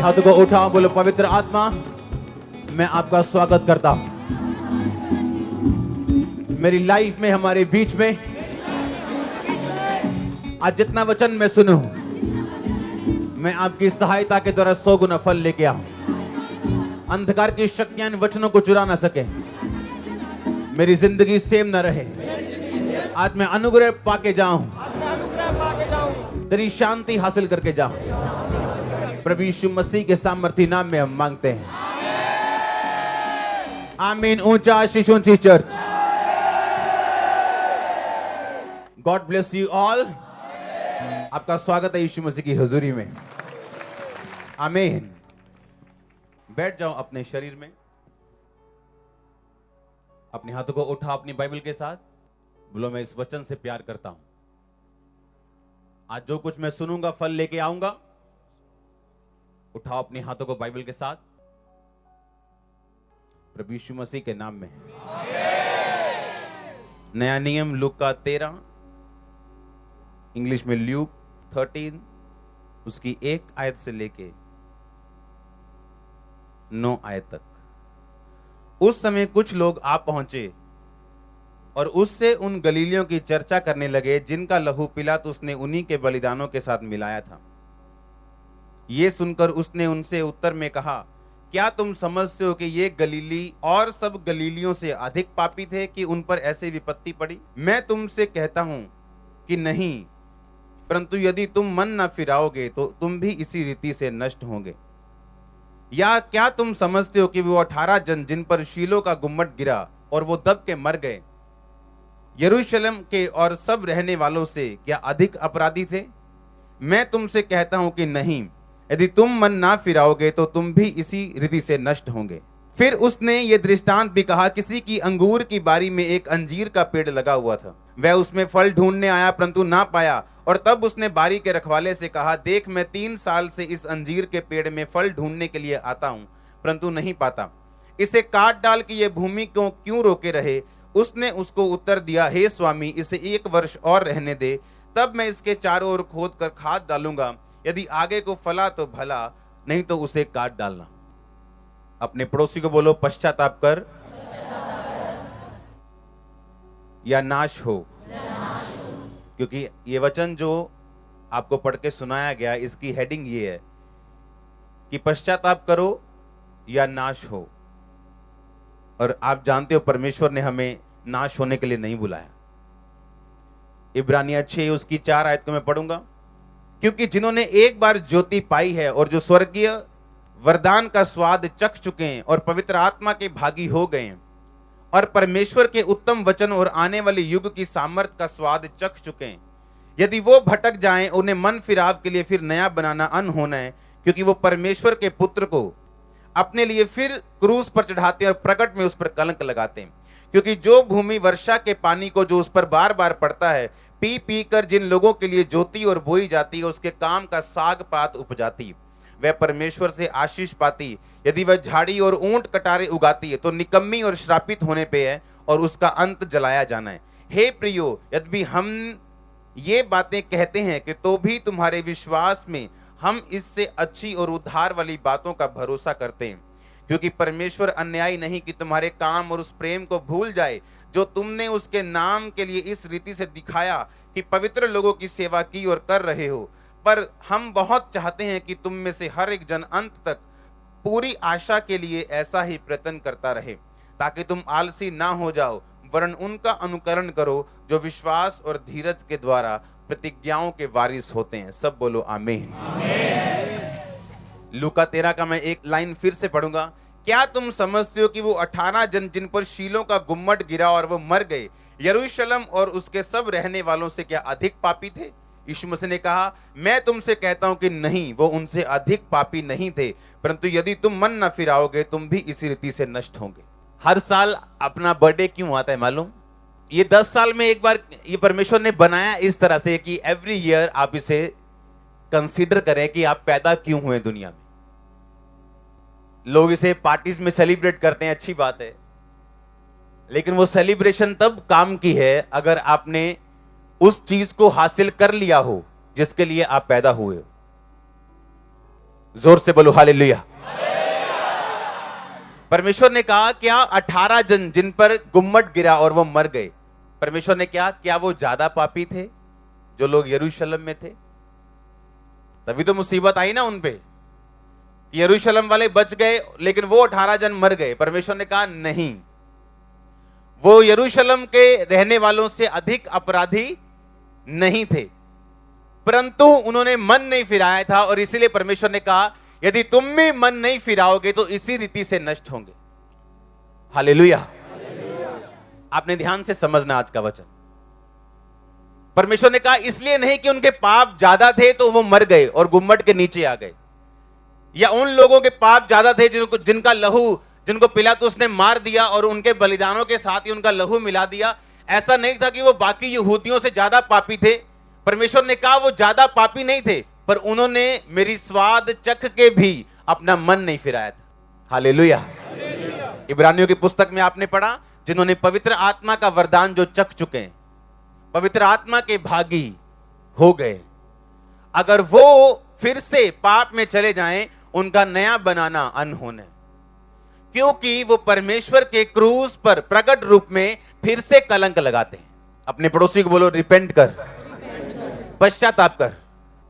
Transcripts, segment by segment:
हाथों को उठाओ, बोलो पवित्र आत्मा मैं आपका स्वागत करता हूं मेरी लाइफ में, हमारे बीच में। आज जितना वचन मैं सुनूं, मैं आपकी सहायता के द्वारा 100 गुना फल लेके आऊं। अंधकार की शक्तियां इन वचनों को चुरा ना सके, मेरी जिंदगी सेम ना रहे। आज मैं अनुग्रह पाके जाऊं, तेरी शांति हासिल करके जाऊं। प्रभु यीशु मसीह के सामर्थी नाम में हम मांगते हैं, आमीन। ऊंचा आशीष, ऊंची church. God bless you all. आपका स्वागत है यीशु मसीह की हुजूरी में, आमीन। बैठ जाओ अपने शरीर में, अपने हाथों को उठाओ अपनी बाइबल के साथ, बोलो मैं इस वचन से प्यार करता हूं। आज जो कुछ मैं सुनूंगा फल लेके आऊंगा। उठाओ अपने हाथों को बाइबल के साथ, प्रभु यीशु मसीह के नाम में। नया नियम लूका 13, इंग्लिश में ल्यूक 13, उसकी 1 आयत से लेके 9 आयत तक। उस समय कुछ लोग आ पहुंचे और उससे उन गलीलियों की चर्चा करने लगे जिनका लहू पिलातुस ने उन्हीं के बलिदानों के साथ मिलाया था। ये सुनकर उसने उनसे उत्तर में कहा, क्या तुम समझते हो कि ये गलीली और सब गलीलियों से अधिक पापी थे कि उन पर ऐसी विपत्ति पड़ी? मैं तुमसे कहता हूं कि नहीं, परंतु यदि तुम मन न फिराओगे तो तुम भी इसी रीति से नष्ट होंगे। या क्या तुम समझते हो कि वो 18 जन जिन पर शीलो का गुम्मट गिरा और वो दब के मर गए, यरूशलेम के और सब रहने वालों से क्या अधिक अपराधी थे? मैं तुमसे कहता हूं कि नहीं, यदि तुम मन ना फिराओगे तो तुम भी इसी रीति से नष्ट होंगे। फिर उसने ये दृष्टांत भी कहा, किसी की अंगूर की बारी में एक अंजीर का पेड़ लगा हुआ था। वह उसमें फल ढूंढने आया परंतु ना पाया, और तब उसने बारी के रखवाले से कहा, देख मैं 3 साल से इस अंजीर के पेड़ में फल ढूंढने के लिए आता हूं परंतु नहीं पाता। इसे काट डाल कि ये भूमि को क्यों रोके रहे? उसने उसको उत्तर दिया, हे स्वामी, इसे 1 वर्ष और रहने दे, तब मैं इसके चारों ओर खोद कर खाद डालूंगा। यदि आगे को फला तो भला, नहीं तो उसे काट डालना। अपने पड़ोसी को बोलो, पश्चाताप कर या नाश हो। क्योंकि ये वचन जो आपको पढ़ के सुनाया गया, इसकी हेडिंग ये है कि पश्चाताप करो या नाश हो। और आप जानते हो परमेश्वर ने हमें नाश होने के लिए नहीं बुलाया। इब्रानिया 6 उसकी 4 आयत को मैं पढ़ूंगा। क्योंकि जिन्होंने एक बार ज्योति पाई है और जो स्वर्गीय वरदान का स्वाद चख चुके हैं और पवित्र आत्मा के भागी हो गए हैं और परमेश्वर के उत्तम वचन और आने वाले युग की सामर्थ का स्वाद चख चुके हैं, यदि वो भटक जाएं, उन्हें मन फिराव के लिए फिर नया बनाना अनहोना है। क्योंकि वो परमेश्वर के पुत्र को अपने लिए फिर क्रूस पर चढ़ाते हैं और प्रकट में उस पर कलंक लगाते हैं। क्योंकि जो भूमि वर्षा के पानी को जो उस पर बार बार पड़ता है, पी पी कर जिन लोगों के लिए जोती और बोई जाती है, उसके काम का साग पात उपजाती, वह परमेश्वर से आशीष पाती। यदि वह झाड़ी और ऊंट कटारे उगाती है तो निकम्मी और श्रापित होने पे है और उसका अंत जलाया जाना है। हे प्रियो, यदि हम ये बातें कहते हैं कि तो भी तुम्हारे विश्वास में हम इससे अच्छी और उद्धार वाली बातों का भरोसा करते हैं। क्योंकि परमेश्वर अन्यायी नहीं कि तुम्हारे काम और उस प्रेम को भूल जाए जो तुमने उसके नाम के लिए इस रीति से दिखाया कि पवित्र लोगों की सेवा की और कर रहे हो। पर हम बहुत चाहते हैं कि तुम में से हर एक जन अंत तक पूरी आशा के लिए ऐसा ही प्रयत्न करता रहे, ताकि तुम आलसी ना हो जाओ, वरन उनका अनुकरण करो जो विश्वास और धीरज के द्वारा प्रतिज्ञाओं के वारिस होते हैं। सब बोलो आमीन। लूका 13 का मैं एक लाइन फिर से पढ़ूंगा। क्या तुम समझते हो कि वो 18 जन जिन पर शीलों का गुम्मट गिरा और वो मर गए, यरूशलेम और उसके सब रहने वालों से क्या अधिक पापी थे? यीशु मसीह ने कहा, मैं तुमसे कहता हूं कि नहीं, वो उनसे अधिक पापी नहीं थे, परंतु यदि तुम मन न फिराओगे तुम भी इसी रीति से नष्ट होंगे। हर साल अपना बर्थडे क्यों आता है मालूम? ये 10 साल में एक बार ये परमेश्वर ने बनाया इस तरह से कि एवरी ईयर आप इसे कंसीडर करें कि आप पैदा क्यों हुए दुनिया में। लोग इसे पार्टीज में सेलिब्रेट करते हैं, अच्छी बात है, लेकिन वो सेलिब्रेशन तब काम की है अगर आपने उस चीज को हासिल कर लिया हो जिसके लिए आप पैदा हुए हो। जोर से बोलो हालेलुया। परमेश्वर ने कहा क्या 18 जन जिन पर गुम्मट गिरा और वो मर गए, परमेश्वर ने क्या वो ज्यादा पापी थे जो लोग यरूशलेम में थे? तभी तो मुसीबत आई ना उन पे। यरूशलेम वाले बच गए लेकिन वो 18 जन मर गए। परमेश्वर ने कहा नहीं, वो यरूशलेम के रहने वालों से अधिक अपराधी नहीं थे, परंतु उन्होंने मन नहीं फिराया था और इसीलिए परमेश्वर ने कहा यदि तुम भी मन नहीं फिराओगे तो इसी रीति से नष्ट होंगे। हालेलुया। आपने ध्यान से समझना आज का वचन। परमेश्वर ने कहा इसलिए नहीं कि उनके पाप ज्यादा थे तो वो मर गए और गुम्मट के नीचे आ गए, या उन लोगों के पाप ज्यादा थे जिनका लहू जिनको पिलातुस ने मार दिया और उनके बलिदानों के साथ ही उनका लहू मिला दिया। ऐसा नहीं था कि वो बाकी यहूदियों से ज्यादा पापी थे। परमेश्वर ने कहा वो ज्यादा पापी नहीं थे, पर उन्होंने मेरी स्वाद चख के भी अपना मन नहीं फिराया था। हालेलुया। इब्रानियों की पुस्तक में आपने पढ़ा जिन्होंने पवित्र आत्मा का वरदान जो चख चुके हैं, पवित्र आत्मा के भागी हो गए, अगर वो फिर से पाप में चले जाएं उनका नया बनाना अनहोना है, क्योंकि वो परमेश्वर के क्रूस पर प्रकट रूप में फिर से कलंक लगाते हैं। अपने पड़ोसी को बोलो रिपेंट कर, पश्चाताप कर।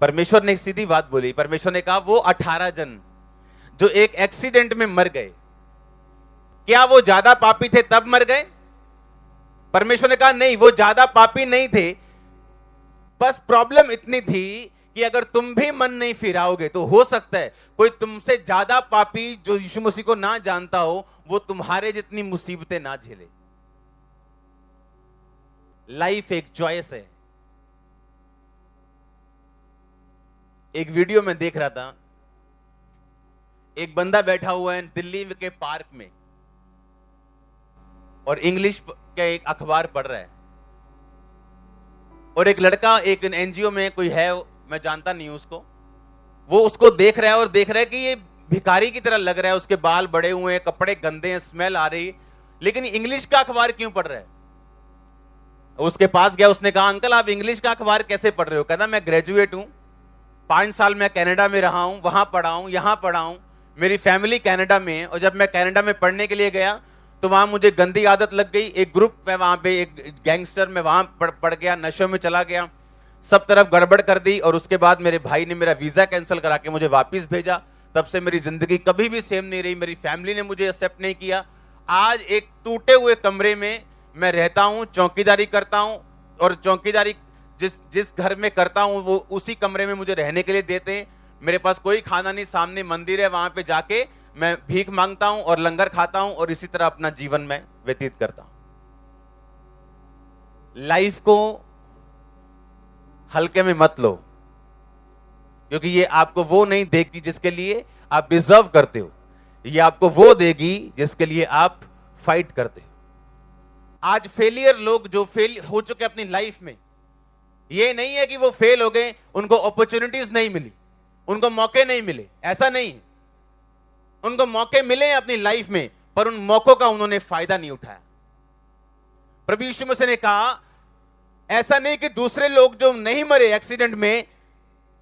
परमेश्वर ने एक सीधी बात बोली। परमेश्वर ने कहा वो 18 जन जो एक एक्सीडेंट में मर गए, क्या वो ज्यादा पापी थे तब मर गए? परमेश्वर ने कहा नहीं, वो ज्यादा पापी नहीं थे, बस प्रॉब्लम इतनी थी कि अगर तुम भी मन नहीं फिराओगे तो हो सकता है कोई तुमसे ज्यादा पापी जो यीशु मसीह को ना जानता हो वो तुम्हारे जितनी मुसीबतें ना झेले। लाइफ एक चॉइस है। एक वीडियो में देख रहा था, एक बंदा बैठा हुआ है दिल्ली के पार्क में और इंग्लिश का एक अखबार पढ़ रहा है, और एक लड़का एक एनजीओ में कोई है, मैं जानता नहीं उसको, वो उसको देख रहा है और देख रहा है कि ये भिखारी की तरह लग रहा है, उसके बाल बड़े हुए हैं, कपड़े गंदे हैं, स्मेल आ रही, लेकिन इंग्लिश का अखबार क्यों पढ़ रहा है? उसके पास गया, उसने कहा अंकल आप इंग्लिश का अखबार कैसे पढ़ रहे हो? कहता मैं ग्रेजुएट हूं, 5 साल मैं कनाडा में रहा हूं, वहां पढ़ा हूं, यहां पढ़ा हूं, मेरी फैमिली कनाडा में है, और जब मैं कनाडा में पढ़ने के लिए गया तो वहां मुझे गंदी आदत लग गई, एक ग्रुप में वहां पे एक गैंगस्टर में वहां पड़ गया, नशे में चला गया, सब तरफ गड़बड़ कर दी, और उसके बाद मेरे भाई ने मेरा वीजा कैंसिल करा के मुझे वापस भेजा। तब से मेरी जिंदगी कभी भी सेम नहीं रही, मेरी फैमिली ने मुझे एक्सेप्ट नहीं किया। आज एक टूटे हुए कमरे में मैं रहता हूं, चौकीदारी करता हूं, और चौकीदारी जिस घर में करता हूं वो उसी कमरे में मुझे रहने के लिए देते हैं। मेरे पास कोई खाना नहीं, सामने मंदिर है, वहां पे जाके मैं भीख मांगता हूं और लंगर खाता हूं, और इसी तरह अपना जीवन में व्यतीत करता हूं। लाइफ को हल्के में मत लो, क्योंकि ये आपको वो नहीं देगी जिसके लिए आप डिजर्व करते हो, ये आपको वो देगी जिसके लिए आप फाइट करते हो। आज फेलियर लोग जो फेल हो चुके अपनी लाइफ में, ये नहीं है कि वो फेल हो गए, उनको अपॉर्चुनिटीज नहीं मिली, उनको मौके नहीं मिले, ऐसा नहीं है। उनको मौके मिले अपनी लाइफ में, पर उन मौकों का उन्होंने फायदा नहीं उठाया। प्रभु यीशु मसीह ने कहा ऐसा नहीं कि दूसरे लोग जो नहीं मरे एक्सीडेंट में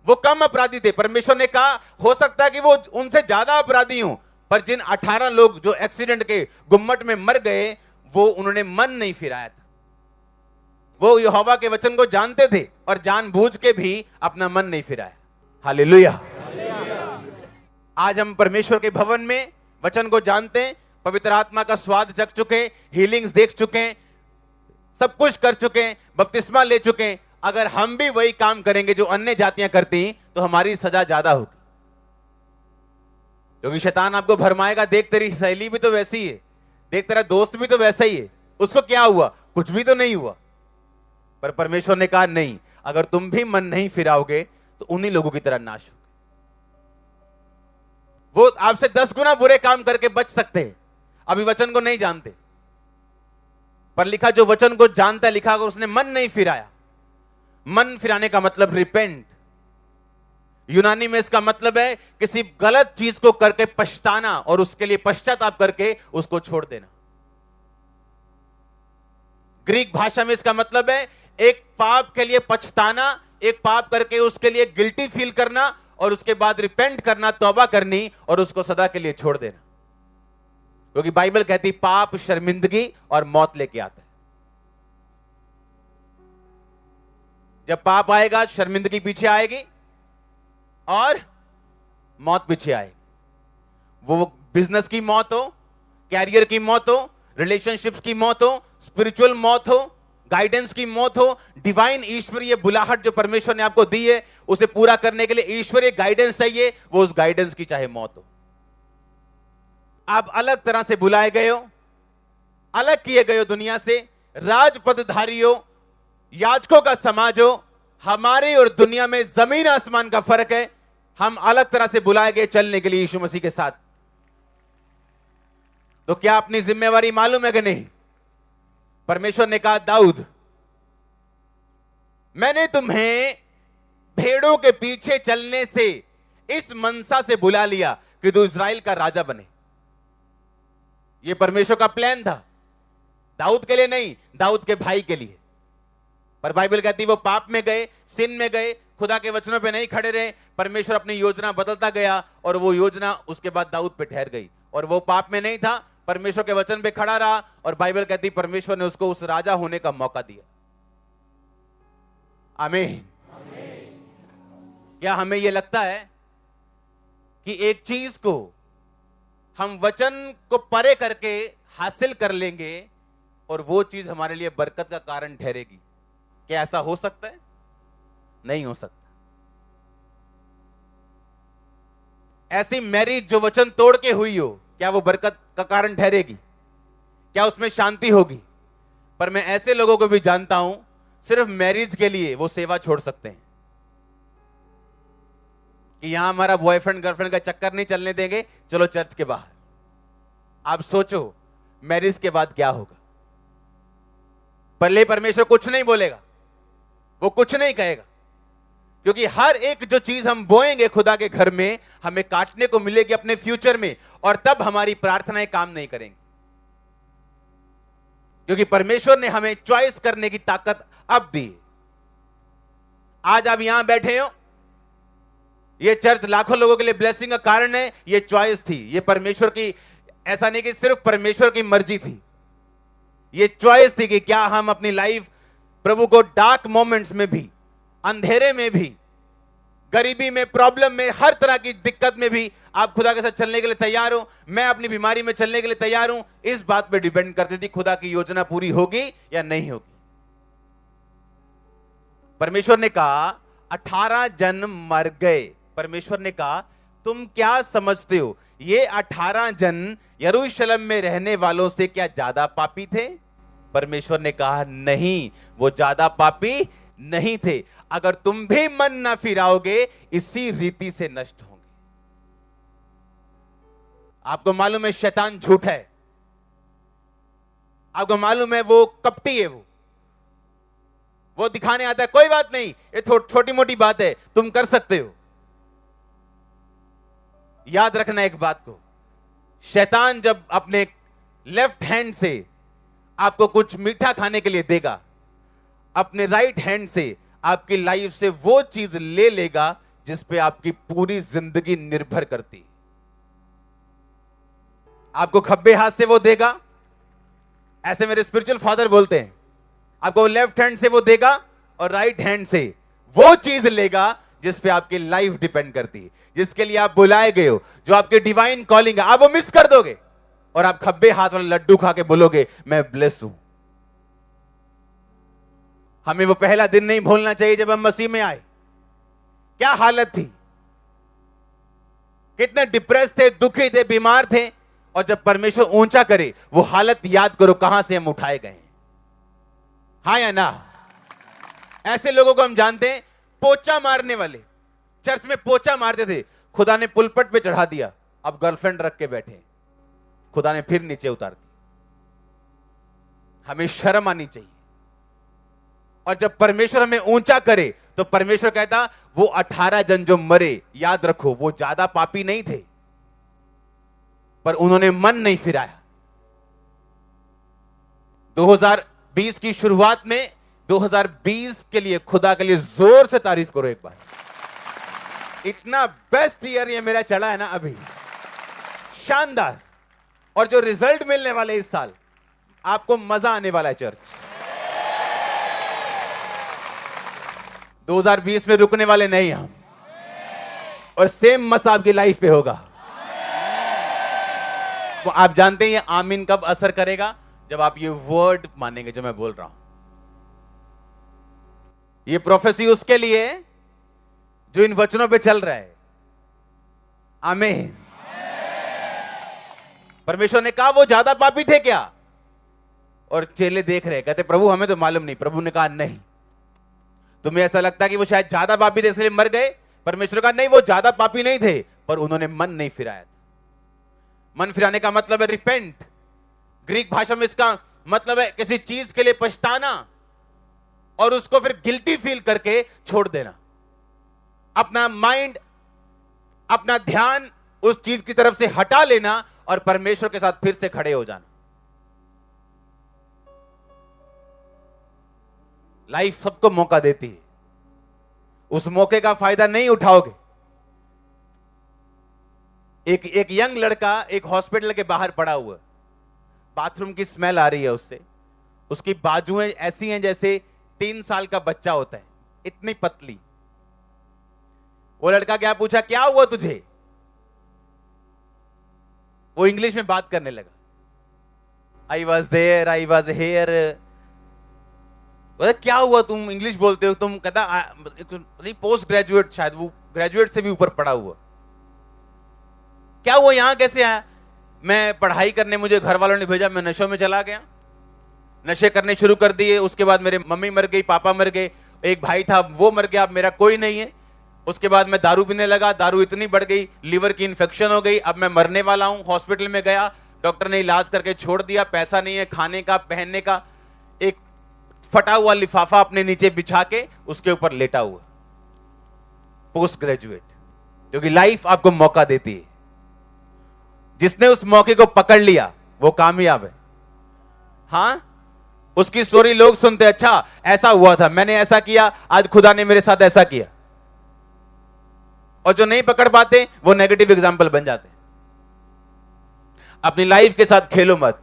वो कम अपराधी थे। परमेश्वर ने कहा हो सकता है कि वो उनसे ज्यादा अपराधी हों, पर जिन 18 लोग जो एक्सीडेंट के गुम्मट में मर गए वो उन्होंने मन नहीं फिराया था। वो यहोवा के वचन को जानते थे और जानबूझ के भी अपना मन नहीं फिराया। हालेलुया। आज हम परमेश्वर के भवन में वचन को जानते हैं, पवित्र आत्मा का स्वाद चख चुके, हीलिंग्स देख चुके, सब कुछ कर चुके, बपतिस्मा ले चुके। अगर हम भी वही काम करेंगे जो अन्य जातियां करती तो हमारी सजा ज्यादा होगी, क्योंकि शैतान आपको भरमाएगा, देख तेरी सहेली भी तो वैसी ही है, देख तेरा दोस्त भी तो वैसा ही है, उसको क्या हुआ? कुछ भी तो नहीं हुआ। पर परमेश्वर ने कहा नहीं, अगर तुम भी मन नहीं फिराओगे तो उन्हीं लोगों की तरह नाश होगे। वो आपसे 10 गुना बुरे काम करके बच सकते हैं, अभी वचन को नहीं जानते, पर लिखा जो वचन को जानता है, लिखा अगर उसने मन नहीं फिराया। मन फिराने का मतलब रिपेंट, यूनानी में इसका मतलब है किसी गलत चीज को करके पछताना और उसके लिए पश्चाताप करके उसको छोड़ देना। ग्रीक भाषा में इसका मतलब है एक पाप के लिए पछताना, एक पाप करके उसके लिए गिल्टी फील करना और उसके बाद रिपेंट करना, तौबा करनी और उसको सदा के लिए छोड़ देना। क्योंकि बाइबल कहती पाप शर्मिंदगी और मौत लेके आता है। जब पाप आएगा शर्मिंदगी पीछे आएगी और मौत पीछे आएगी। वो बिजनेस की मौत हो, कैरियर की मौत हो, रिलेशनशिप्स की मौत हो, स्पिरिचुअल मौत हो, गाइडेंस की मौत हो, डिवाइन ईश्वरीय बुलाहट जो परमेश्वर ने आपको दी है उसे पूरा करने के लिए ईश्वरीय गाइडेंस चाहिए, वो उस गाइडेंस की चाहे मौत हो। आप अलग तरह से बुलाए गए हो, अलग किए गए हो दुनिया से, राजपदधारी हो, याजकों का समाज हो। हमारे और दुनिया में जमीन आसमान का फर्क है। हम अलग तरह से बुलाए गए चलने के लिए यीशु मसीह के साथ। तो क्या अपनी जिम्मेवारी मालूम है कि नहीं? परमेश्वर ने कहा दाऊद, मैंने तुम्हें भेड़ों के पीछे चलने से इस मनसा से बुला लिया कि तू इस्राएल का राजा बने। यह परमेश्वर का प्लान था, दाऊद के लिए नहीं, दाऊद के भाई के लिए। पर बाइबल कहती वो पाप में गए, सिन में गए, खुदा के वचनों पे नहीं खड़े रहे। परमेश्वर अपनी योजना बदलता गया और वो योजना उसके बाद दाऊद पे ठहर गई। और वो पाप में नहीं था, परमेश्वर के वचन पे खड़ा रहा और बाइबल कहती परमेश्वर ने उसको उस राजा होने का मौका दिया। आमीन। क्या हमें यह लगता है कि एक चीज को हम वचन को परे करके हासिल कर लेंगे और वो चीज हमारे लिए बरकत का कारण ठहरेगी? क्या ऐसा हो सकता है? नहीं हो सकता। ऐसी मैरिज जो वचन तोड़ के हुई हो, क्या वो बरकत का कारण ठहरेगी? क्या उसमें शांति होगी? पर मैं ऐसे लोगों को भी जानता हूं सिर्फ मैरिज के लिए वो सेवा छोड़ सकते हैं कि यहां हमारा बॉयफ्रेंड गर्लफ्रेंड का चक्कर नहीं चलने देंगे, चलो चर्च के बाहर। आप सोचो मैरिज के बाद क्या होगा। पहले परमेश्वर कुछ नहीं बोलेगा, वो कुछ नहीं कहेगा, क्योंकि हर एक जो चीज हम बोएंगे खुदा के घर में हमें काटने को मिलेगी अपने फ्यूचर में, और तब हमारी प्रार्थनाएं काम नहीं करेंगी। क्योंकि परमेश्वर ने हमें चॉइस करने की ताकत अब दी। आज आप यहां बैठे हो, ये चर्च लाखों लोगों के लिए ब्लेसिंग का कारण है। ये चॉइस थी, ये परमेश्वर की, ऐसा नहीं कि सिर्फ परमेश्वर की मर्जी थी, ये चॉइस थी कि क्या हम अपनी लाइफ प्रभु को डार्क मोमेंट्स में भी, अंधेरे में भी, गरीबी में, प्रॉब्लम में, हर तरह की दिक्कत में भी आप खुदा के साथ चलने के लिए तैयार हो। मैं अपनी बीमारी में चलने के लिए तैयार हूं। इस बात पे डिपेंड करती थी खुदा की योजना पूरी होगी या नहीं होगी। परमेश्वर ने कहा 18 जन मर गए। परमेश्वर ने कहा तुम क्या समझते हो, ये 18 जन यरूशलेम में रहने वालों से क्या ज्यादा पापी थे? परमेश्वर ने कहा नहीं, वो ज्यादा पापी नहीं थे। अगर तुम भी मन ना फिराओगे इसी रीति से नष्ट होंगे। आपको मालूम है शैतान झूठ है, आपको मालूम है वो कपटी है, वो दिखाने आता है कोई बात नहीं, ये छोटी मोटी बात है, तुम कर सकते हो। याद रखना एक बात को, शैतान जब अपने लेफ्ट हैंड से आपको कुछ मीठा खाने के लिए देगा, अपने राइट हैंड से आपकी लाइफ से वो चीज ले लेगा जिस पे आपकी पूरी जिंदगी निर्भर करती। आपको खब्बे हाथ से वो देगा, ऐसे मेरे स्पिरिचुअल फादर बोलते हैं, आपको लेफ्ट हैंड से वो देगा और राइट हैंड से वो चीज लेगा जिस पे आपकी लाइफ डिपेंड करती है, जिसके लिए आप बुलाए गए हो, जो आपके डिवाइन कॉलिंग है। आप वो मिस कर दोगे और आप खब्बे हाथ वाले लड्डू खा के बोलोगे मैं ब्लेस हूं। हमें वो पहला दिन नहीं भूलना चाहिए जब हम मसीह में आए। क्या हालत थी, कितने डिप्रेस थे, दुखी थे, बीमार थे, और जब परमेश्वर ऊंचा करे वो हालत याद करो कहां से हम उठाए गए। हाँ या ना? ऐसे लोगों को हम जानते हैं, पोचा मारने वाले, चर्च में पोचा मारते थे, खुदा ने पुलपट पे चढ़ा दिया, अब गर्लफ्रेंड रख के बैठे, खुदा ने फिर नीचे उतार दी। हमें शर्म आनी चाहिए। और जब परमेश्वर हमें ऊंचा करे तो परमेश्वर कहता वो 18 जन जो मरे, याद रखो वो ज्यादा पापी नहीं थे, पर उन्होंने मन नहीं फिराया। 2020 की शुरुआत में 2020 के लिए खुदा के लिए जोर से तारीफ करो एक बार। इतना बेस्ट ईयर ये मेरा चला है ना अभी, शानदार। और जो रिजल्ट मिलने वाले इस साल, आपको मजा आने वाला है चर्च। 2020 में रुकने वाले नहीं हम, और सेम मसा आपकी लाइफ पे होगा। तो आप जानते हैं ये आमीन कब असर करेगा? जब आप ये वर्ड मानेंगे जो मैं बोल रहा हूं। ये प्रोफेसी उसके लिए है जो इन वचनों पे चल रहा है। आमीन। परमेश्वर ने कहा वो ज्यादा पापी थे क्या? और चेले देख रहे, कहते प्रभु हमें तो मालूम नहीं। प्रभु ने कहा नहीं। तुम्हें ऐसा लगता कि वो शायद ज्यादा पापी थे इसलिए मर गए? परमेश्वर का नहीं, वो ज्यादा पापी नहीं थे, पर उन्होंने मन नहीं फिराया था। मन फिराने का मतलब है रिपेंट। ग्रीक भाषा में इसका मतलब है किसी चीज के लिए पछताना और उसको फिर गिल्टी फील करके छोड़ देना। अपना माइंड, अपना ध्यान उस चीज की तरफ से हटा लेना और परमेश्वर के साथ फिर से खड़े हो जाना। लाइफ सबको मौका देती है, उस मौके का फायदा नहीं उठाओगे। एक यंग लड़का एक हॉस्पिटल के बाहर पड़ा हुआ, बाथरूम की स्मेल आ रही है उससे। उसकी बाजुएं ऐसी हैं जैसे 3 साल का बच्चा होता है, इतनी पतली। वो लड़का क्या पूछा, क्या हुआ तुझे? वो इंग्लिश में बात करने लगा। I was there, I was here. क्या हुआ, तुम इंग्लिश बोलते हो? तुम कहता पोस्ट ग्रेजुएट, शायद वो ग्रेजुएट से भी ऊपर पढ़ा हुआ। क्या हुआ, यहां कैसे आया? मैं पढ़ाई करने, मुझे घर वालों ने भेजा, मैं नशों में चला गया, नशे करने शुरू कर दिए। उसके बाद मेरे मम्मी मर गई, पापा मर गए, एक भाई था वो मर गया, अब मेरा कोई नहीं है। उसके बाद मैं दारू पीने लगा, दारू इतनी बढ़ गई, लीवर की इन्फेक्शन हो गई, अब मैं मरने वाला हूं। हॉस्पिटल में गया, डॉक्टर ने इलाज करके छोड़ दिया, पैसा नहीं है खाने का, पहनने का। एक फटा हुआ लिफाफा अपने नीचे बिछा के उसके ऊपर लेटा हुआ। पोस्ट ग्रेजुएट, क्योंकि लाइफ आपको मौका देती है। जिसने उस मौके को पकड़ लिया वो कामयाब है। हां, उसकी स्टोरी लोग सुनते, अच्छा ऐसा हुआ था, मैंने ऐसा किया, आज खुदा ने मेरे साथ ऐसा किया। और जो नहीं पकड़ पाते वो नेगेटिव एग्जाम्पल बन जाते। अपनी लाइफ के साथ खेलो मत।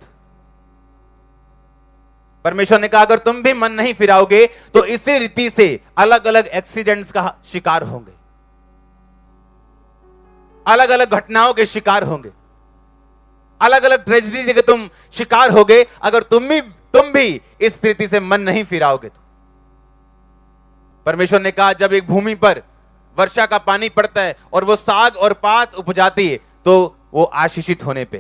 परमेश्वर ने कहा अगर तुम भी मन नहीं फिराओगे तो इसी रीति से अलग अलग एक्सीडेंट्स का शिकार होंगे, अलग अलग घटनाओं के शिकार होंगे, अलग अलग ट्रेजेडी के तुम शिकार होगे अगर तुम भी इस स्थिति से मन नहीं फिराओगे तो। परमेश्वर ने कहा जब एक भूमि पर वर्षा का पानी पड़ता है और वो साग और पात उपजाती है तो वो आशीषित होने पे,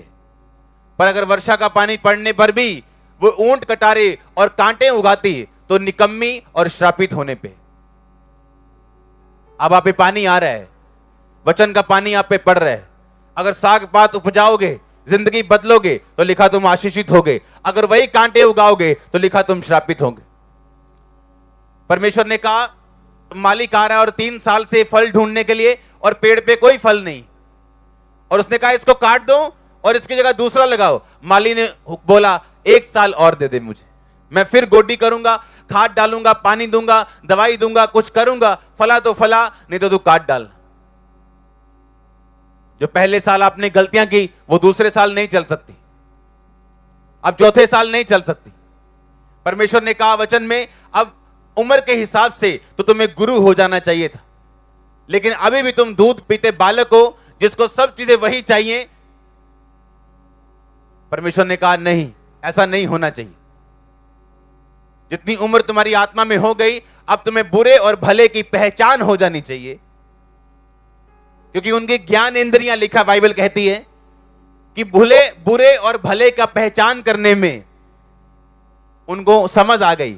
पर अगर वर्षा का पानी पड़ने पर भी वो ऊंट कटारे और कांटे उगाती है तो निकम्मी और श्रापित होने पे। अब आप पे पानी आ रहा है, वचन का पानी आप पे पड़ रहा है। अगर साग पात उपजाओगे, जिंदगी बदलोगे तो लिखा तुम आशीषित होगे, अगर वही कांटे उगाओगे तो लिखा तुम श्रापित होंगे। परमेश्वर ने कहा मालिक आ रहा है और 3 साल से फल ढूंढने के लिए और पेड़ पे कोई फल नहीं, और उसने कहा इसको काट दो और इसकी जगह दूसरा लगाओ। माली ने बोला 1 साल और दे दे मुझे, मैं फिर गोडी करूंगा, खाद डालूंगा, पानी दूंगा, दवाई दूंगा, कुछ करूंगा, फला तो फला, नहीं तो तू काट डाल। जो पहले साल आपने गलतियां की वो दूसरे साल नहीं चल सकती, अब चौथे साल नहीं चल सकती। परमेश्वर ने कहा वचन में अब उम्र के हिसाब से तो तुम्हें गुरु हो जाना चाहिए था, लेकिन अभी भी तुम दूध पीते बालक हो जिसको सब चीजें वही चाहिए। परमेश्वर ने कहा नहीं, ऐसा नहीं होना चाहिए। जितनी उम्र तुम्हारी आत्मा में हो गई अब तुम्हें बुरे और भले की पहचान हो जानी चाहिए, क्योंकि उनकी ज्ञान इंद्रियां, लिखा बाइबल कहती है कि बुरे और भले का पहचान करने में उनको समझ आ गई।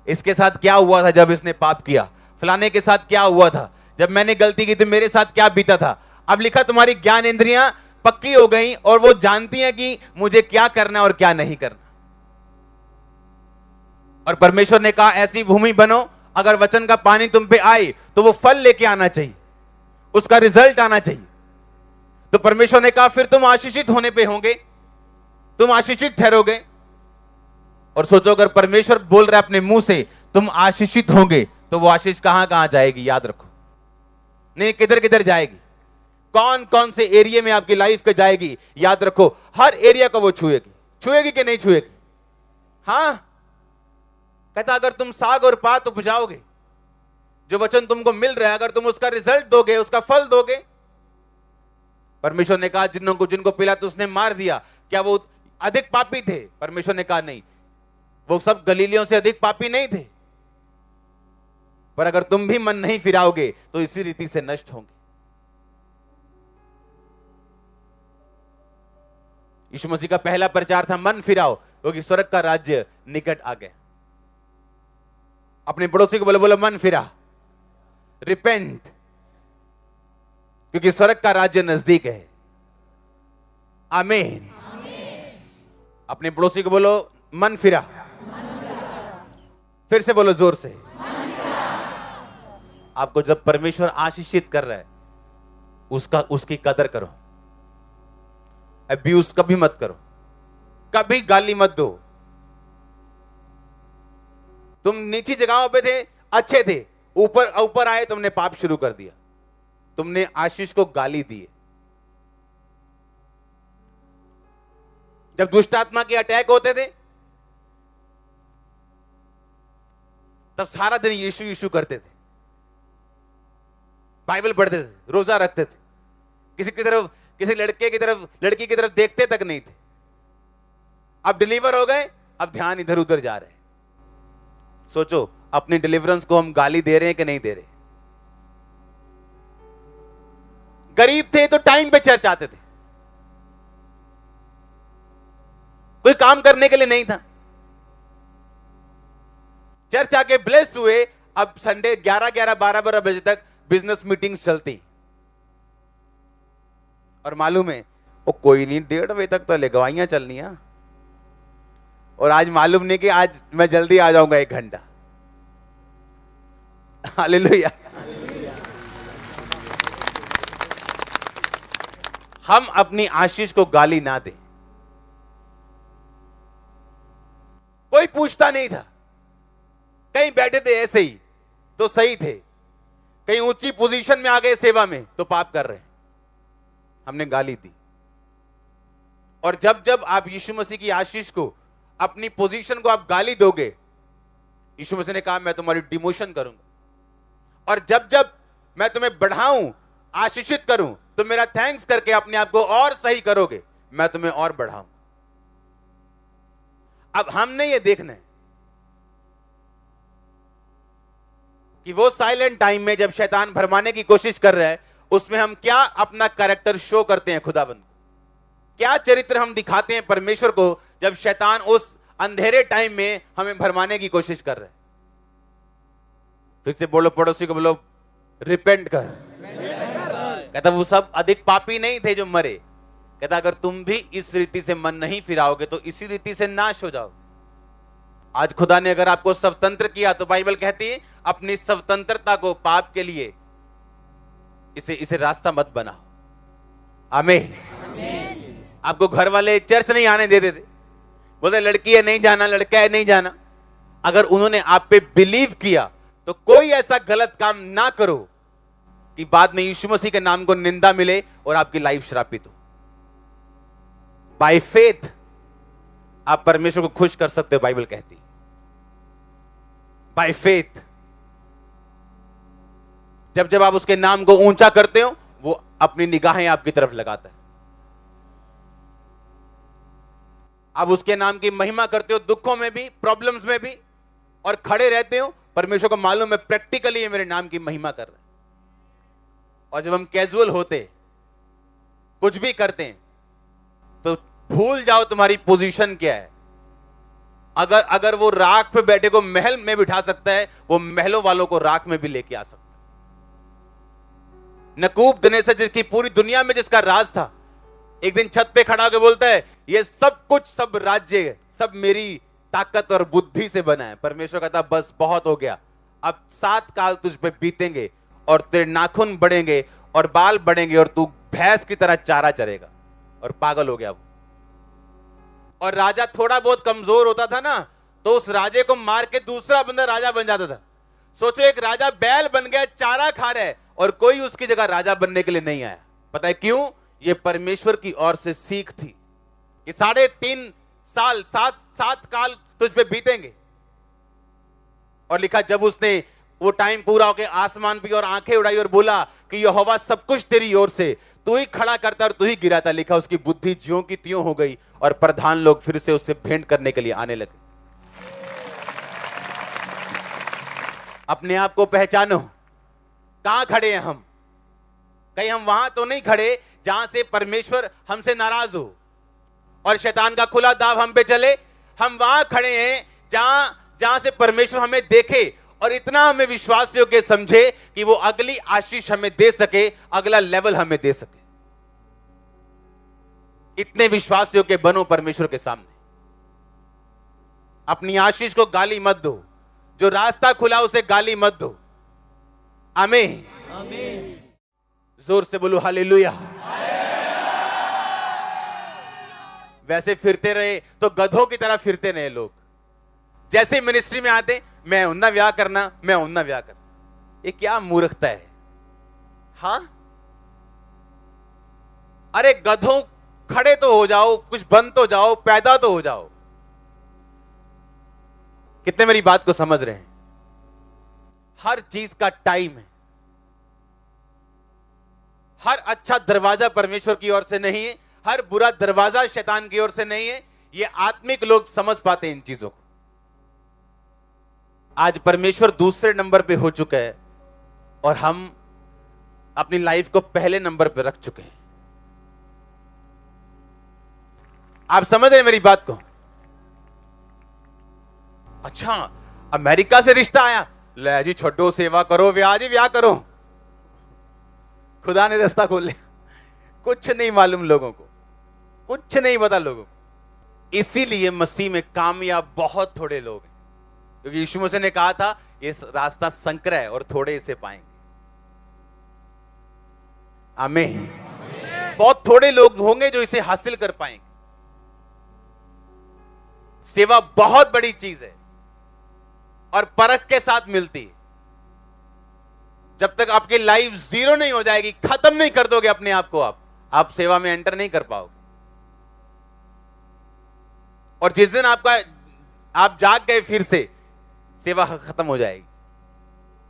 इसके साथ क्या हुआ था जब इसने पाप किया, फलाने के साथ क्या हुआ था जब मैंने गलती की थी, मेरे साथ क्या बीता था। अब लिखा तुम्हारी ज्ञान इंद्रियां पक्की हो गई और वो जानती हैं कि मुझे क्या करना और क्या नहीं करना। और परमेश्वर ने कहा ऐसी भूमि बनो, अगर वचन का पानी तुम पे आए तो वो फल लेके आना चाहिए, उसका रिजल्ट आना चाहिए। तो परमेश्वर ने कहा फिर तुम आशीषित होने पे होंगे, तुम आशीषित ठहरोगे। और सोचो अगर परमेश्वर बोल रहा है अपने मुंह से तुम आशीषित होंगे तो वो आशीष कहां कहां जाएगी, याद रखो। नहीं, किधर किधर जाएगी, कौन कौन से एरिया में आपकी लाइफ के जाएगी। याद रखो, हर एरिया को वो छुएगी। छुएगी कि नहीं छुएगी? हां, कहता अगर तुम साग और पात उपजाओगे, जो वचन तुमको मिल रहा है, अगर तुम उसका रिजल्ट दोगे, उसका फल दोगे। परमेश्वर ने कहा जिनको पिलातुस ने मार दिया, क्या वो अधिक पापी थे? परमेश्वर ने कहा नहीं, वो सब गलीलियों से अधिक पापी नहीं थे, पर अगर तुम भी मन नहीं फिराओगे तो इसी रीति से नष्ट होंगे। यीशु मसीह का पहला प्रचार था मन फिराओ, क्योंकि स्वर्ग का राज्य निकट आ गया। अपने पड़ोसी को बोलो, बोलो मन फिरा, रिपेंट, क्योंकि स्वर्ग का राज्य नजदीक है। आमीन। अपने पड़ोसी को बोलो मन फिरा। फिर से बोलो जोर से। आपको जब परमेश्वर आशीषित कर रहा है, उसकी कदर करो। अब्यूज कभी मत करो, कभी गाली मत दो। तुम नीची जगहों पे थे, अच्छे थे, ऊपर ऊपर आए, तुमने पाप शुरू कर दिया, तुमने आशीष को गाली दी। जब दुष्ट आत्मा के अटैक होते थे, तब सारा दिन यीशु यीशु करते थे, बाइबल पढ़ते थे, रोजा रखते थे, किसी की तरफ, किसी लड़के की तरफ, लड़की की तरफ देखते तक नहीं थे। अब डिलीवर हो गए, अब ध्यान इधर उधर जा रहे हैं। सोचो, अपनी डिलीवरेंस को हम गाली दे रहे हैं कि नहीं दे रहे? गरीब थे तो टाइम पे चर्च आते थे, कोई काम करने के लिए नहीं था, चर्च आके ब्लेस हुए। अब संडे 11-11, 12-12 बजे तक बिजनेस मीटिंग्स चलती, और मालूम है वो कोई नहीं, 1:30 बजे तक तो लगवाइयां चलनी है। और आज मालूम नहीं कि आज मैं जल्दी आ जाऊंगा 1 घंटा। हालेलुया। हम अपनी आशीष को गाली ना दें। कोई पूछता नहीं था, कहीं बैठे थे ऐसे ही तो सही थे, कहीं ऊंची पोजीशन में आ गए सेवा में तो पाप कर रहे हैं, हमने गाली दी। और जब जब आप यीशु मसीह की आशीष को, अपनी पोजीशन को आप गाली दोगे, यीशु मसीह ने कहा मैं तुम्हारी डिमोशन करूंगा। और जब जब मैं तुम्हें बढ़ाऊं, आशीषित करूं, तो मेरा थैंक्स करके अपने आप को और सही करोगे, मैं तुम्हें और बढ़ाऊं। अब हमने ये देखना है कि वो साइलेंट टाइम में जब शैतान भरमाने की कोशिश कर रहा है, उसमें हम क्या अपना कैरेक्टर शो करते हैं खुदाबंद को, क्या चरित्र हम दिखाते हैं परमेश्वर को, जब शैतान उस अंधेरे टाइम में हमें भरमाने की कोशिश कर रहा है। फिर से बोलो, पड़ोसी को बोलो रिपेंट कर। कहता वो सब अधिक पापी नहीं थे जो मरे, कहता अगर तुम भी इस रीति से मन नहीं फिराओगे तो इसी रीति से नाश हो जाओगे। आज खुदा ने अगर आपको स्वतंत्र किया, तो बाइबल कहती है अपनी स्वतंत्रता को पाप के लिए इसे रास्ता मत बनाओ। आमीन। आपको घर वाले चर्च नहीं आने देते थे, बोलते लड़की है नहीं जाना, लड़का है नहीं जाना। अगर उन्होंने आप पे बिलीव किया, तो कोई ऐसा गलत काम ना करो कि बाद में यीशु मसीह के नाम को निंदा मिले और आपकी लाइफ श्रापित हो। बाय फेथ आप परमेश्वर को खुश कर सकते हो, बाइबल कहती है बाय फेथ। जब जब आप उसके नाम को ऊंचा करते हो, वो अपनी निगाहें आपकी तरफ लगाता है। आप उसके नाम की महिमा करते हो, दुखों में भी, प्रॉब्लम्स में भी, और खड़े रहते हो। परमेश्वर को मालूम है प्रैक्टिकली ये मेरे नाम की महिमा कर रहे हैं। और जब हम कैजुअल होते, कुछ भी करते हैं, तो भूल जाओ तुम्हारी पोजीशन क्या है। अगर वो राख पे बैठे को महल में बिठा सकता है, वो महलों वालों को राख में भी लेके आ सकता है। नबूकदनेस्सर जिसकी पूरी दुनिया में जिसका राज था, एक दिन छत पे खड़ा होकर बोलता है ये सब कुछ, सब राज्य, सब मेरी ताकत और बुद्धि से बना है। परमेश्वर कहता बस बहुत हो गया, अब 7 काल तुझ पे बीतेंगे और तेरे नाखून बढ़ेंगे और बाल बढ़ेंगे और तू भैंस की तरह चारा चरेगा। और पागल हो गया वो। और राजा थोड़ा बहुत कमजोर होता था ना, तो उस राजे को मार के दूसरा बंदा राजा बन जाता था। सोचो एक राजा बैल बन गया, चारा खा रहा है, और कोई उसकी जगह राजा बनने के लिए नहीं आया। पता है क्यों? ये परमेश्वर की ओर से सीख थी कि 3.5 साल 7 काल तुझ पे बीतेंगे। और लिखा जब उसने वो टाइम पूरा होके आसमान पे और आंखें उड़ाई और बोला कि यहोवा सब कुछ तेरी ओर से, तू ही खड़ा करता और तू ही गिराता, लिखा उसकी बुद्धि ज्यों की त्यों हो गई और प्रधान लोग फिर से उससे भेंट करने के लिए आने लगे। अपने आप को पहचानो, कहां खड़े हैं हम? कहीं हम वहां तो नहीं खड़े जहां से परमेश्वर हमसे नाराज हो और शैतान का खुला दाव हम पे चले। हम वहां खड़े हैं जहां से परमेश्वर हमें देखे और इतना हमें विश्वास योग्य समझे कि वो अगली आशीष हमें दे सके, अगला लेवल हमें दे सके। इतने विश्वास योग्य बनो परमेश्वर के सामने। अपनी आशीष को गाली मत दो, जो रास्ता खुला उसे गाली मत दो। आमीन, आमीन। जोर से बोलो हालेलुया। वैसे फिरते रहे तो गधों की तरह फिरते रहे लोग। जैसे मिनिस्ट्री में आते, मैं उन्ना व्याह करना, मैं उन्ना व्याह करना। ये क्या मूर्खता है? हां, अरे गधों, खड़े तो हो जाओ, कुछ बन तो जाओ, पैदा तो हो जाओ। कितने मेरी बात को समझ रहे हैं? हर चीज का टाइम है। हर अच्छा दरवाजा परमेश्वर की ओर से नहीं है, हर बुरा दरवाजा शैतान की ओर से नहीं है। ये आत्मिक लोग समझ पाते हैं इन चीजों को। आज परमेश्वर दूसरे नंबर पे हो चुका है और हम अपनी लाइफ को पहले नंबर पे रख चुके हैं। आप समझ रहे हैं मेरी बात को? अच्छा, अमेरिका से रिश्ता आया, ले जी छोड़ो, सेवा करो, ब्याह जी ब्याह करो। खुदा ने रास्ता खोल लिया। कुछ नहीं मालूम लोगों को, कुछ नहीं पता लोगों को। इसीलिए मसीह में कामयाब बहुत थोड़े लोग हैं, क्योंकि यीशु मसीह ने कहा था ये रास्ता संकरा है और थोड़े इसे पाएंगे। आमीन। बहुत थोड़े लोग होंगे जो इसे हासिल कर पाएंगे। सेवा बहुत बड़ी चीज है और परख के साथ मिलती है। जब तक आपकी लाइफ जीरो नहीं हो जाएगी, खत्म नहीं कर दोगे अपने आप को, आप सेवा में एंटर नहीं कर पाओगे। और जिस दिन आप जाग गए, फिर से सेवा खत्म हो जाएगी।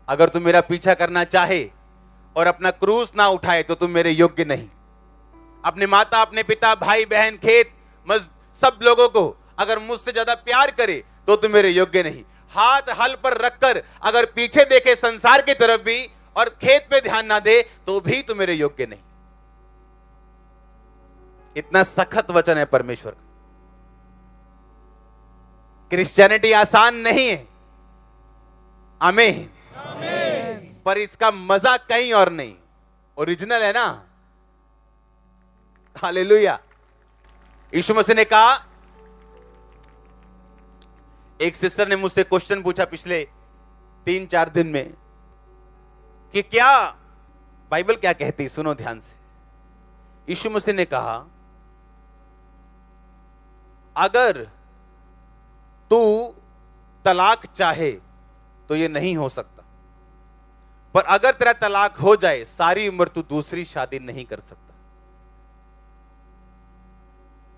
अगर तुम मेरा पीछा करना चाहे और अपना क्रूस ना उठाए तो तुम मेरे योग्य नहीं। अपने माता, अपने पिता, भाई बहन, खेत, सब लोगों को अगर मुझसे ज्यादा प्यार करे तो तुम मेरे योग्य नहीं। हाथ हल पर रखकर अगर पीछे देखे संसार की तरफ भी और खेत पे ध्यान ना दे तो भी तुम मेरे योग्य नहीं। इतना सख्त वचन है परमेश्वर का। क्रिश्चियनिटी आसान नहीं है, आमीन, पर इसका मजा कहीं और नहीं, ओरिजिनल है ना। हालेलुया। यीशु मसीह ने कहा, एक सिस्टर ने मुझसे क्वेश्चन पूछा पिछले 3-4 दिन में कि क्या बाइबल क्या कहती, सुनो ध्यान से। यीशु मसीह ने कहा, अगर तू तलाक चाहे तो ये नहीं हो सकता, पर अगर तेरा तलाक हो जाए सारी उम्र तू दूसरी शादी नहीं कर सकता।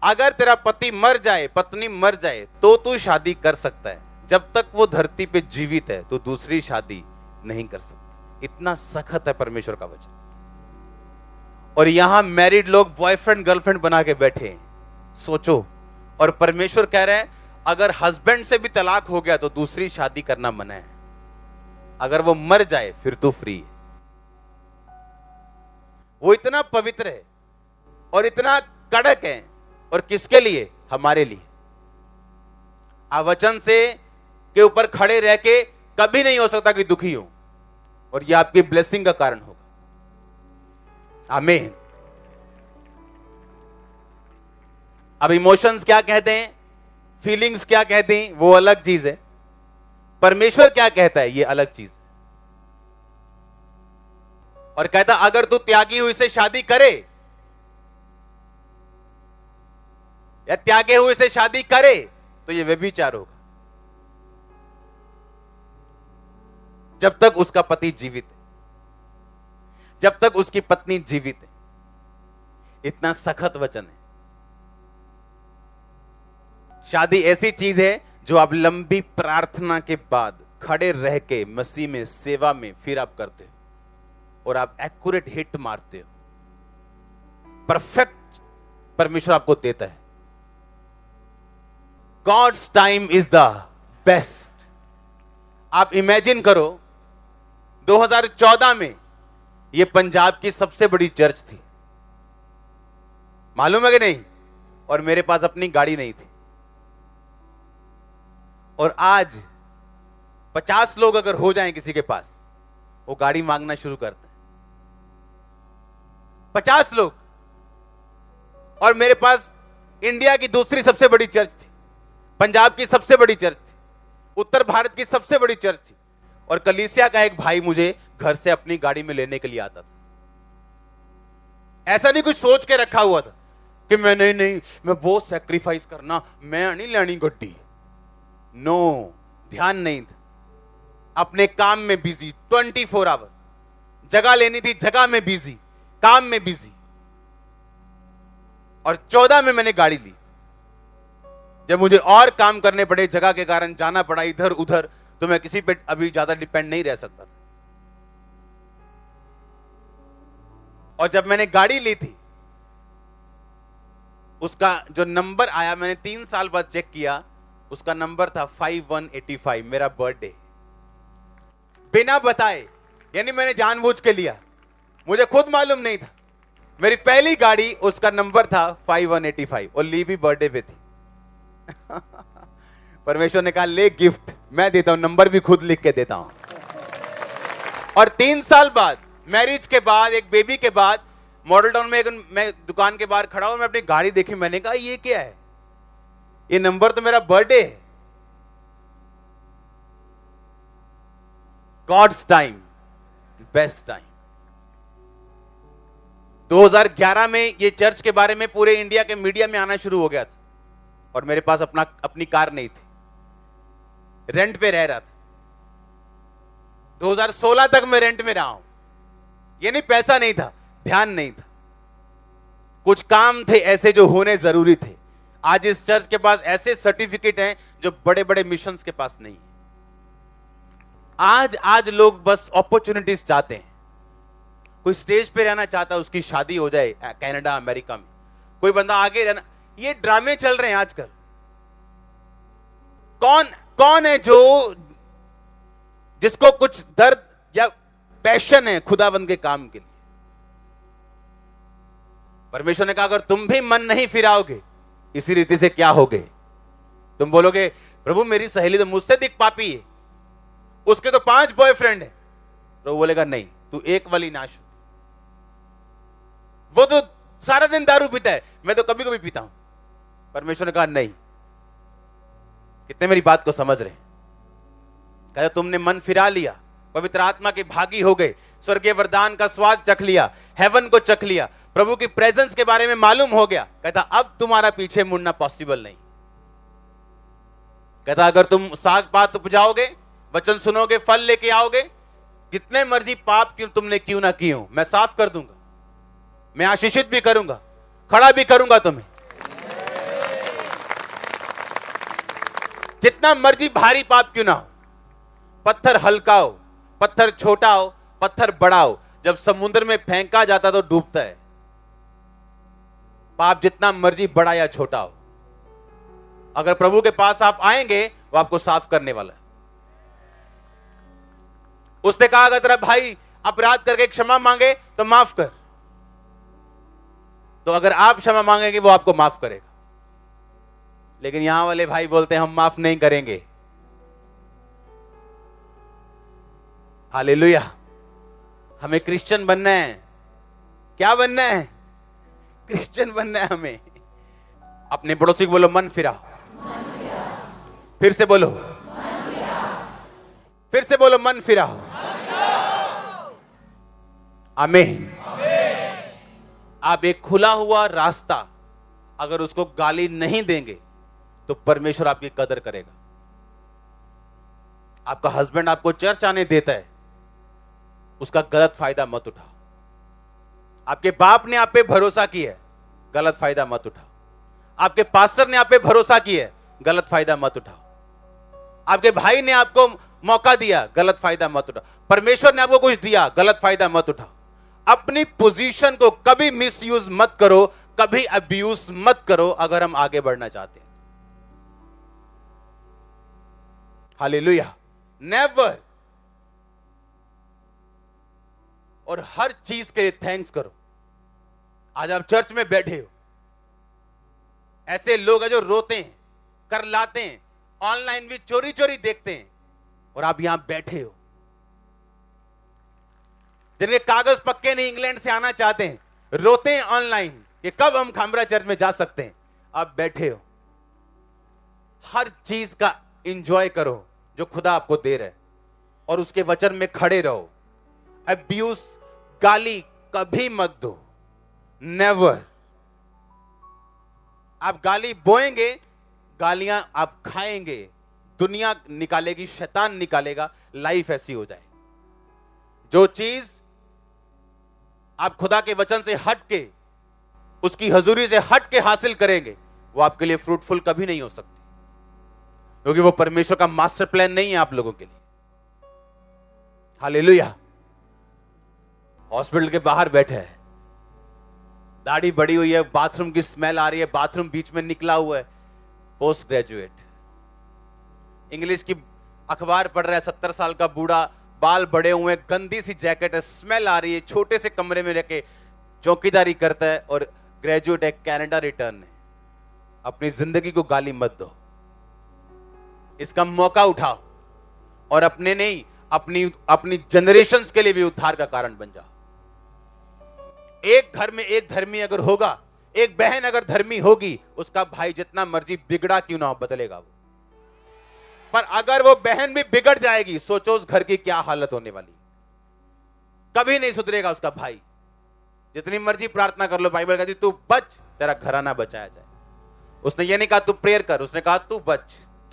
अगर तेरा पति मर जाए, पत्नी मर जाए तो तू शादी कर सकता है, जब तक वो धरती पे जीवित है तो दूसरी शादी नहीं कर सकता। इतना सख्त है परमेश्वर का वचन। और यहां मैरिड लोग बॉयफ्रेंड गर्लफ्रेंड बना के बैठे हैं, सोचो। और परमेश्वर कह रहे हैं अगर हस्बैंड से भी तलाक हो गया तो दूसरी शादी करना मना है। अगर वो मर जाए फिर तो फ्री है। वो इतना पवित्र है और इतना कड़क है। और किसके लिए? हमारे लिए। आप वचन से के ऊपर खड़े रह के कभी नहीं हो सकता कि दुखी हो, और ये आपकी ब्लेसिंग का कारण होगा। आमीन। अब इमोशंस क्या कहते हैं, फीलिंग्स क्या कहते हैं, वो अलग चीज है। परमेश्वर क्या कहता है, ये अलग चीज है। और कहता अगर तू त्यागी हुई से शादी करे या त्यागे हुए से शादी करे तो ये व्यभिचार होगा, जब तक उसका पति जीवित है। जब तक उसकी पत्नी जीवित है। इतना सखत वचन है। शादी ऐसी चीज है जो आप लंबी प्रार्थना के बाद खड़े रह के मसीह में सेवा में फिर आप करते हो और आप एक्यूरेट हिट मारते हो, परफेक्ट परमेश्वर आपको देता है। God's time is the best. आप इमेजिन करो 2014 में यह पंजाब की सबसे बड़ी चर्च थी, मालूम है कि नहीं? और मेरे पास अपनी गाड़ी नहीं थी। और आज 50 लोग अगर हो जाएं किसी के पास, वो गाड़ी मांगना शुरू करते हैं। 50 लोग। और मेरे पास इंडिया की दूसरी सबसे बड़ी चर्च थी, पंजाब की सबसे बड़ी चर्च थी, उत्तर भारत की सबसे बड़ी चर्च थी। और कलीसिया का एक भाई मुझे घर से अपनी गाड़ी में लेने के लिए आता था। ऐसा नहीं कुछ सोच के रखा हुआ था कि मैं नहीं मैं बहुत सैक्रिफाइस करना, मैं नहीं लेनी गड्डी। नो, ध्यान नहीं था। अपने काम में बिजी, 24 आवर। जगह लेनी थी, जगह में बिजी, काम में बिजी। और 14 में मैंने गाड़ी ली। जब मुझे और काम करने पड़े, जगह के कारण जाना पड़ा इधर उधर, तो मैं किसी पे अभी ज्यादा डिपेंड नहीं रह सकता था। और जब मैंने गाड़ी ली थी, उसका जो नंबर आया, मैंने 3 साल बाद चेक किया, उसका नंबर था 5185, मेरा बर्थडे। बिना बताए, यानी मैंने जानबूझ के लिया, मुझे खुद मालूम नहीं था। मेरी पहली गाड़ी, उसका नंबर था 5185 और ली भी बर्थडे पे थी। परमेश्वर ने कहा ले गिफ्ट, मैं देता हूं, नंबर भी खुद लिख के देता हूं। और 3 साल बाद, मैरिज के बाद, एक बेबी के बाद, मॉडल टाउन में मैं दुकान के बाहर खड़ा हूं, मैं अपनी गाड़ी देखी, मैंने कहा ये क्या है? ये नंबर तो मेरा बर्थडे है। God's time, best time. 2011 में ये चर्च के बारे में पूरे इंडिया के मीडिया में आना शुरू हो गया था। और मेरे पास अपनी कार नहीं थी, रेंट पे रह रहा था। 2016 तक मैं रेंट में रहा हूं। ये नहीं पैसा नहीं था, ध्यान नहीं था, कुछ काम थे ऐसे जो होने जरूरी थे। आज इस चर्च के पास ऐसे सर्टिफिकेट हैं जो बड़े बड़े मिशंस के पास नहीं। आज लोग बस अपॉर्चुनिटीज चाहते हैं। कोई स्टेज पे रहना चाहता है, उसकी शादी हो जाए कनाडा अमेरिका में, कोई बंदा आगे रहना। ये ड्रामे चल रहे हैं आजकल। कौन है जिसको कुछ दर्द या पैशन है खुदावंद के काम के लिए? परमेश्वर ने कहा अगर तुम भी मन नहीं फिराओगे इसी रीति से क्या होगे? तुम बोलोगे प्रभु मेरी सहेली तो मुझसे अधिक पापी है, उसके तो 5 बॉयफ्रेंड है। प्रभु बोलेगा नहीं, तू एक वाली नाश हो। वो तो सारा दिन दारू पीता है, मैं तो कभी कभी पीता हूं। परमेश्वर ने कहा नहीं। कितने मेरी बात को समझ रहे हैं? कहता तुमने मन फिरा लिया, पवित्र आत्मा के भागी हो गए, स्वर्गीय वरदान का स्वाद चख लिया, हेवन को चख लिया, प्रभु की प्रेजेंस के बारे में मालूम हो गया। कहता अब तुम्हारा पीछे मुड़ना पॉसिबल नहीं। कहता अगर तुम साग पात उपजाओगे, वचन सुनोगे, फल लेके आओगे, जितने मर्जी पाप तुमने क्यों ना किए हो, मैं साफ कर दूंगा, मैं आशीषित भी करूंगा, खड़ा भी करूंगा तुम्हें। जितना मर्जी भारी पाप क्यों ना हो, पत्थर हल्का हो, पत्थर छोटा हो, पत्थर बड़ा हो, जब समुद्र में फेंका जाता तो डूबता है। पाप जितना मर्जी बड़ा या छोटा हो, अगर प्रभु के पास आप आएंगे वो आपको साफ करने वाला है। उसने कहा अगर तेरा भाई अपराध करके क्षमा मांगे तो माफ कर, तो अगर आप क्षमा मांगेंगे वो आपको माफ करेगा। लेकिन यहां वाले भाई बोलते हैं हम माफ नहीं करेंगे। हालेलुया। हमें क्रिश्चियन बनना है। क्या बनना है? क्रिश्चियन बनना है हमें। अपने पड़ोसी को बोलो मन फिराओ। फिर से बोलो, फिर से बोलो मन फिराओ। आमीन। आप एक खुला हुआ रास्ता अगर उसको गाली नहीं देंगे तो परमेश्वर आपकी कदर करेगा। आपका हस्बैंड आपको चर्च आने देता है, उसका गलत फायदा मत उठाओ। आपके बाप ने आप पे भरोसा किया है, गलत फायदा मत उठाओ। आपके पास्टर ने आप पे भरोसा किया है, गलत फायदा मत उठाओ। आपके भाई ने आपको मौका दिया, गलत फायदा मत उठाओ। परमेश्वर ने आपको कुछ दिया, गलत फायदा मत उठाओ। अपनी पोजीशन को कभी मिसयूज मत करो, कभी अब्यूज मत करो, अगर हम आगे बढ़ना चाहते हैं। Hallelujah, never. और हर चीज के लिए थैंक्स करो। आज आप चर्च में बैठे हो, ऐसे लोग हैं जो रोते हैं, कर लाते हैं, ऑनलाइन भी चोरी चोरी देखते हैं, और आप यहां बैठे हो। जिनके कागज पक्के नहीं, इंग्लैंड से आना चाहते हैं, रोते हैं ऑनलाइन कि कब हम खामरा चर्च में जा सकते हैं, आप बैठे हो। हर चीज का एंजॉय करो जो खुदा आपको दे रहा है, और उसके वचन में खड़े रहो। अब्यूज, गाली कभी मत दो, नेवर। आप गाली बोएंगे, गालियां आप खाएंगे, दुनिया निकालेगी, शैतान निकालेगा, लाइफ ऐसी हो जाए। जो चीज आप खुदा के वचन से हट के, उसकी हजूरी से हट के हासिल करेंगे, वो आपके लिए फ्रूटफुल कभी नहीं हो सकती, क्योंकि वो परमेश्वर का मास्टर प्लान नहीं है आप लोगों के लिए। हालेलुया। हॉस्पिटल के बाहर बैठे है, दाढ़ी बड़ी हुई है, बाथरूम की स्मेल आ रही है, बाथरूम बीच में निकला हुआ है, पोस्ट ग्रेजुएट, इंग्लिश की अखबार पढ़ रहा है, 70 साल का बूढ़ा, बाल बड़े हुए, गंदी सी जैकेट है, स्मेल आ रही है, छोटे से कमरे में रहकर चौकीदारी करता है, और ग्रेजुएट है, कनाडा रिटर्न है। अपनी जिंदगी को गाली मत दो, इसका मौका उठाओ, और अपने नहीं, अपनी जनरेशंस के लिए भी उद्धार का कारण बन जाओ। एक घर में एक धर्मी अगर होगा, एक बहन अगर धर्मी होगी, उसका भाई जितना मर्जी बिगड़ा क्यों ना हो, बदलेगा वो। पर अगर वो बहन भी बिगड़ जाएगी, सोचो उस घर की क्या हालत होने वाली। कभी नहीं सुधरेगा उसका भाई, जितनी मर्जी प्रार्थना कर लो। बाइबल कहती तू बच, तेरा घराना बचाया जाए। उसने ये नहीं कहा तू प्रेयर कर, उसने कहा तू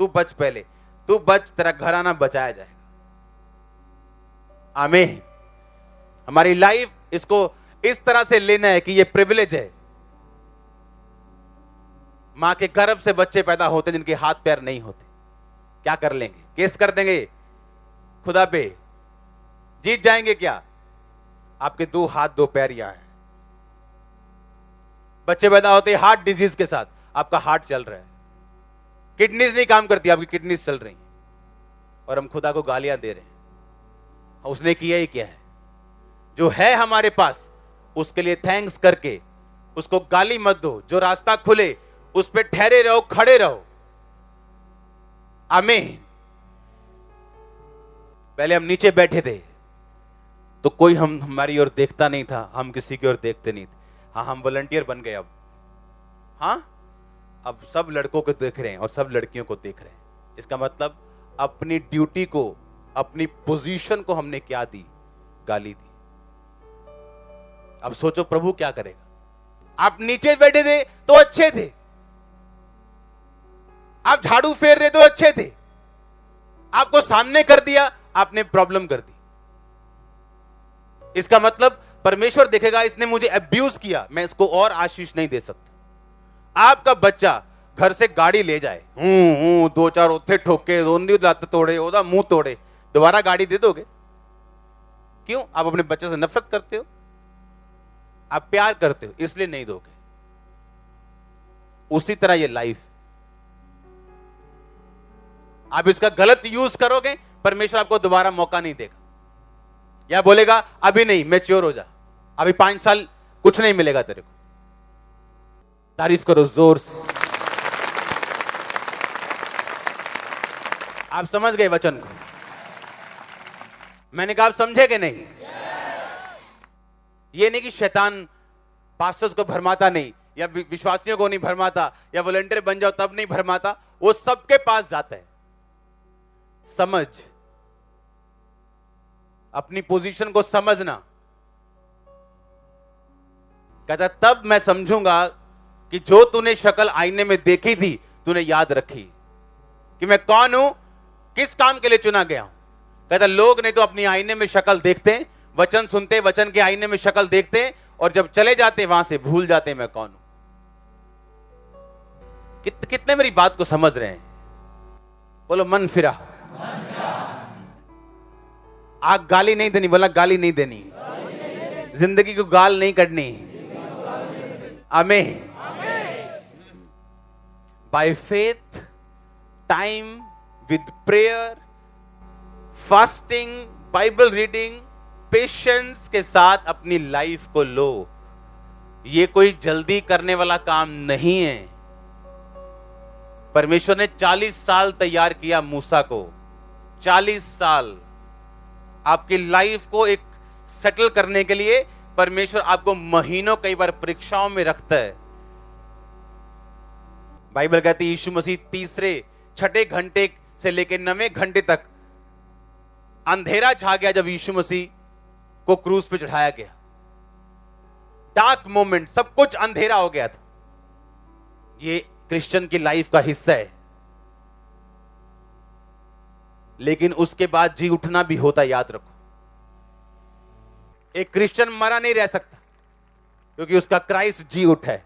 बच पहले, तू बच, तेरा घराना बचाया जाएगा। आमीन। हमारी लाइफ इसको इस तरह से लेना है कि ये प्रिविलेज है। मां के गर्भ से बच्चे पैदा होते जिनके हाथ पैर नहीं होते, क्या कर लेंगे? केस कर देंगे खुदा पे, जीत जाएंगे क्या? आपके 2 हाथ 2 पैर यहां है। बच्चे पैदा होते हार्ट डिजीज के साथ, आपका हार्ट चल रहा है, किडनीज नहीं काम करती, आपकी किडनीज चल रही, और हम खुदा को गालियां दे रहे हैं। उसने किया ही क्या है? जो है हमारे पास, उसके लिए थैंक्स करके उसको गाली मत दो। जो रास्ता खुले उस पे ठहरे रहो, खड़े रहो। आमीन। पहले हम नीचे बैठे थे तो कोई हमारी ओर देखता नहीं था, हम किसी की ओर देखते नहीं थे। हाँ, हम वॉलंटियर बन गए अब। हाँ, अब सब लड़कों को देख रहे हैं और सब लड़कियों को देख रहे हैं। इसका मतलब अपनी ड्यूटी को, अपनी पोजीशन को हमने क्या दी? गाली दी। अब सोचो प्रभु क्या करेगा। आप नीचे बैठे थे तो अच्छे थे, आप झाड़ू फेर रहे तो अच्छे थे, आपको सामने कर दिया, आपने प्रॉब्लम कर दी। इसका मतलब परमेश्वर देखेगा इसने मुझे अब्यूज किया, मैं इसको और आशीष नहीं दे सकता। आपका बच्चा घर से गाड़ी ले जाए, 2-4 उत्थे ठोके, लत तोड़े, ओदा मुंह तोड़े, दोबारा गाड़ी दे दोगे? क्यों? आप अपने बच्चे से नफरत करते हो? आप प्यार करते हो, इसलिए नहीं दोगे। उसी तरह ये लाइफ, आप इसका गलत यूज करोगे, परमेश्वर आपको दोबारा मौका नहीं देगा, या बोलेगा अभी नहीं, मैच्योर हो जा, अभी 5 साल कुछ नहीं मिलेगा तेरे को। तारीफ करो जोर से। आप समझ गए वचन को? मैंने कहा आप समझे कि नहीं? ये नहीं कि शैतान पास्टर्स को भरमाता नहीं, या विश्वासियों को नहीं भरमाता, या वॉलंटियर बन जाओ तब नहीं भरमाता, वो सबके पास जाता है। समझ, अपनी पोजीशन को समझना। कहता तब मैं समझूंगा कि जो तूने शक्ल आईने में देखी थी, तूने याद रखी कि मैं कौन हूं, किस काम के लिए चुना गया हूं। कहता लोग नहीं तो अपनी आईने में शक्ल देखते हैं, वचन सुनते, वचन के आईने में शक्ल देखते हैं, और जब चले जाते वहां से भूल जाते मैं कौन हूं। कितने मेरी बात को समझ रहे हैं? बोलो मन फिरा। आग गाली नहीं देनी, बोला गाली नहीं देनी, जिंदगी को गाल नहीं करनी। आमीन। By faith, time with prayer, fasting, Bible reading, patience के साथ अपनी लाइफ को लो। ये कोई जल्दी करने वाला काम नहीं है। परमेश्वर ने 40 साल तैयार किया मूसा को। 40 साल आपकी लाइफ को एक सेटल करने के लिए परमेश्वर आपको महीनों कई बार परीक्षाओं में रखता है। बाइबल कहती है यीशु मसीह तीसरे छठे घंटे से लेकर 9वें घंटे तक अंधेरा छा गया जब यीशु मसीह को क्रूज पे चढ़ाया गया। डार्क मोमेंट, सब कुछ अंधेरा हो गया था। ये क्रिश्चियन की लाइफ का हिस्सा है। लेकिन उसके बाद जी उठना भी होता, याद रखो। एक क्रिश्चियन मरा नहीं रह सकता क्योंकि उसका क्राइस्ट जी उठा है।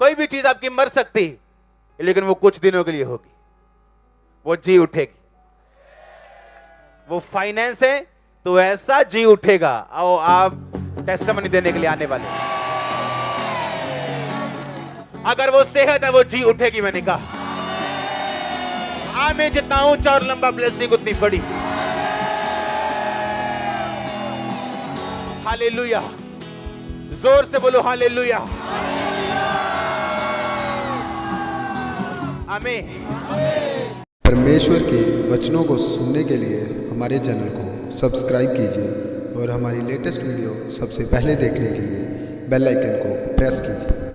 कोई भी चीज आपकी मर सकती है लेकिन वो कुछ दिनों के लिए होगी, वो जी उठेगी। वो फाइनेंस है तो ऐसा जी उठेगा। आओ आप टेस्टिमनी देने के लिए आने वाले। अगर वो सेहत है वो जी उठेगी। मैंने कहा आमीन। जितना ऊंचा और लंबा ब्लेसिंग उतनी बड़ी। हालेलुया। जोर से बोलो हालेलुया। आमीन। परमेश्वर के वचनों को सुनने के लिए हमारे चैनल को सब्सक्राइब कीजिए और हमारी लेटेस्ट वीडियो सबसे पहले देखने के लिए बेल आइकन को प्रेस कीजिए।